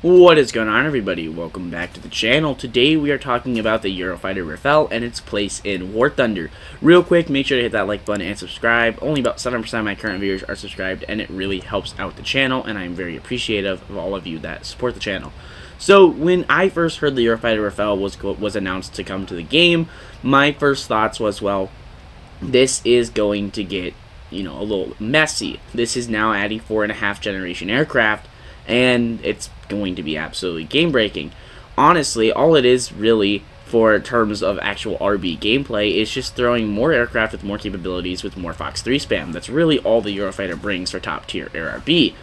What is going on, everybody? Welcome back to the channel. Today we are talking about the Eurofighter Brokene and its place in War Thunder. Real quick, make sure to hit that like button and subscribe. Only about 7% of my current viewers are subscribed, and it really helps out the channel, and I'm very appreciative of all of you that support the channel. So when I first heard the Eurofighter Brokene was announced to come to the game, my first thoughts was, well, this is going to get, a little messy. This is now adding 4.5 generation aircraft, and it's going to be absolutely game breaking. Honestly, all it is really for terms of actual RB gameplay is just throwing more aircraft with more capabilities with more Fox 3 spam. That's really all the Eurofighter brings for top tier RB.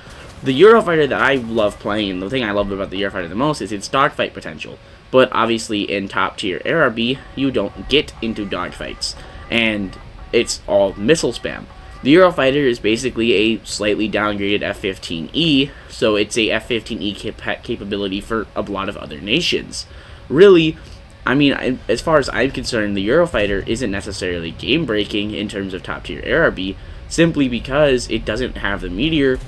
The Eurofighter that I love playing, and the thing I love about the Eurofighter the most, is its dogfight potential. But obviously in top tier RB, you don't get into dogfights, and it's all missile spam. The Eurofighter is basically a slightly downgraded F-15E, so it's a F-15E capability for a lot of other nations. Really, I mean, as far as I'm concerned, the Eurofighter isn't necessarily game-breaking in terms of top-tier RB, simply because it doesn't have the Meteor,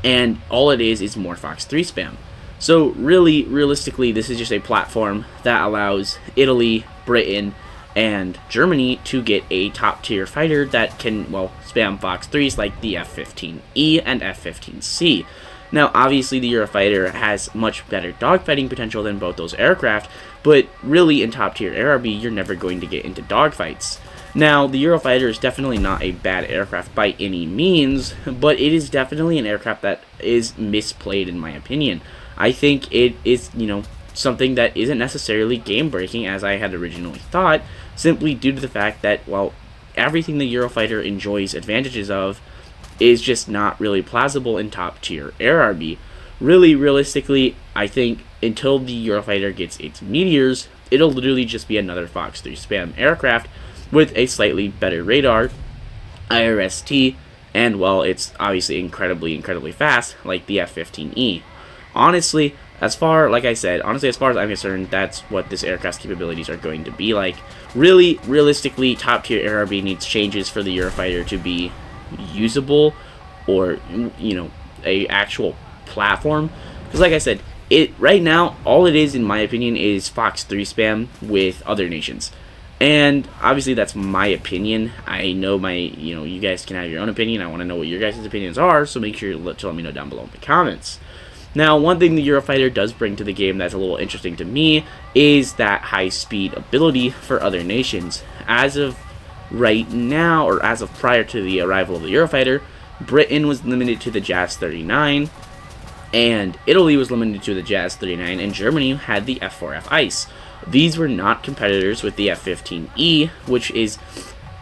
and all it is more Fox 3 spam. So really, realistically, this is just a platform that allows Italy, Britain, and Germany to get a top-tier fighter that can, well, spam Fox 3s like the F-15E and F-15C. Now, obviously, the Eurofighter has much better dogfighting potential than both those aircraft, but really, in top-tier RB, you're never going to get into dogfights. Now, the Eurofighter is definitely not a bad aircraft by any means, but it is definitely an aircraft that is misplayed, in my opinion. I think it is, something that isn't necessarily game-breaking as I had originally thought, simply due to the fact that, well, everything the Eurofighter enjoys advantages of is just not really plausible in top-tier RB. Really, realistically, I think until the Eurofighter gets its Meteors, it'll literally just be another Fox 3 spam aircraft with a slightly better radar, IRST, and, well, it's obviously incredibly fast, like the F-15E. Honestly, as far as I'm concerned, that's what this aircraft's capabilities are going to be like. Really, realistically, top-tier RB needs changes for the Eurofighter to be usable, or, a actual platform. Because like I said, right now, all it is, in my opinion, is Fox 3 spam with other nations. And obviously that's my opinion. I know you guys can have your own opinion. I want to know what your guys' opinions are, so make sure to let me know down below in the comments. Now, one thing the Eurofighter does bring to the game that's a little interesting to me is that high-speed ability for other nations. As of right now, or as of prior to the arrival of the Eurofighter, Britain was limited to the JAS-39, and Italy was limited to the JAS-39, and Germany had the F-4F Ice. These were not competitors with the F-15E, which is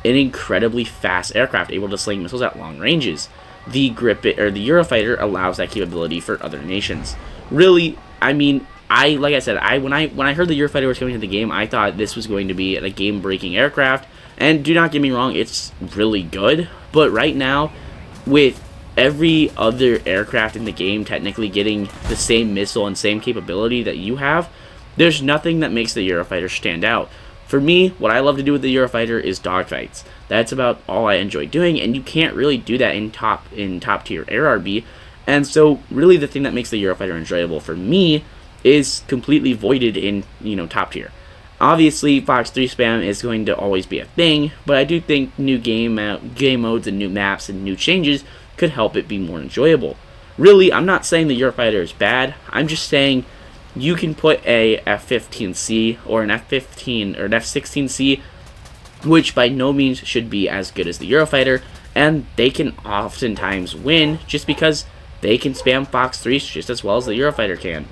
an incredibly fast aircraft, able to sling missiles at long ranges. The Eurofighter allows that capability for other nations. Really, I mean, when I heard the Eurofighter was coming to the game, I thought this was going to be a game-breaking aircraft. And do not get me wrong, it's really good. But right now, with every other aircraft in the game technically getting the same missile and same capability that you have, there's nothing that makes the Eurofighter stand out. For me, what I love to do with the Eurofighter is dogfights. That's about all I enjoy doing, and you can't really do that in top tier RB. And so, really, the thing that makes the Eurofighter enjoyable for me is completely voided in top tier. Obviously, Fox 3 spam is going to always be a thing, but I do think new game modes and new maps and new changes could help it be more enjoyable. Really, I'm not saying the Eurofighter is bad. I'm just saying you can put a F-15C or an F-15 or an F-16C, which by no means should be as good as the Eurofighter, and they can oftentimes win just because they can spam Fox 3s just as well as the Eurofighter can.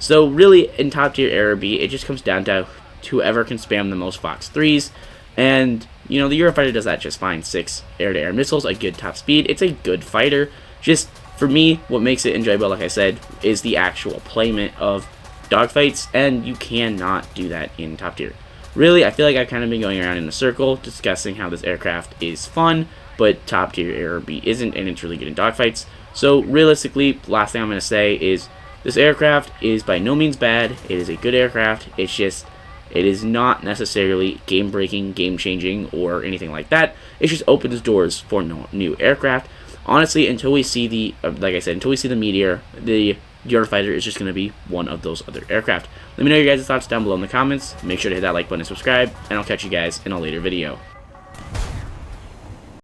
So really, in top tier RB, it just comes down to whoever can spam the most Fox 3s, and the Eurofighter does that just fine. 6 air-to-air missiles, a good top speed. It's a good fighter. Just for me, what makes it enjoyable, like I said, is the actual playment of dogfights, and you cannot do that in top tier. Really, I feel like I've kind of been going around in a circle discussing how this aircraft is fun, but top tier RB isn't, and it's really good in dogfights. So realistically, the last thing I'm going to say is this aircraft is by no means bad. It is a good aircraft. It's just, it is not necessarily game-breaking, game-changing, or anything like that. It just opens doors for new aircraft. Honestly, until we see the, like I said, until we see the Meteor, the Eurofighter is just going to be one of those other aircraft. Let me know your guys' thoughts down below in the comments. Make sure to hit that like button and subscribe, and I'll catch you guys in a later video.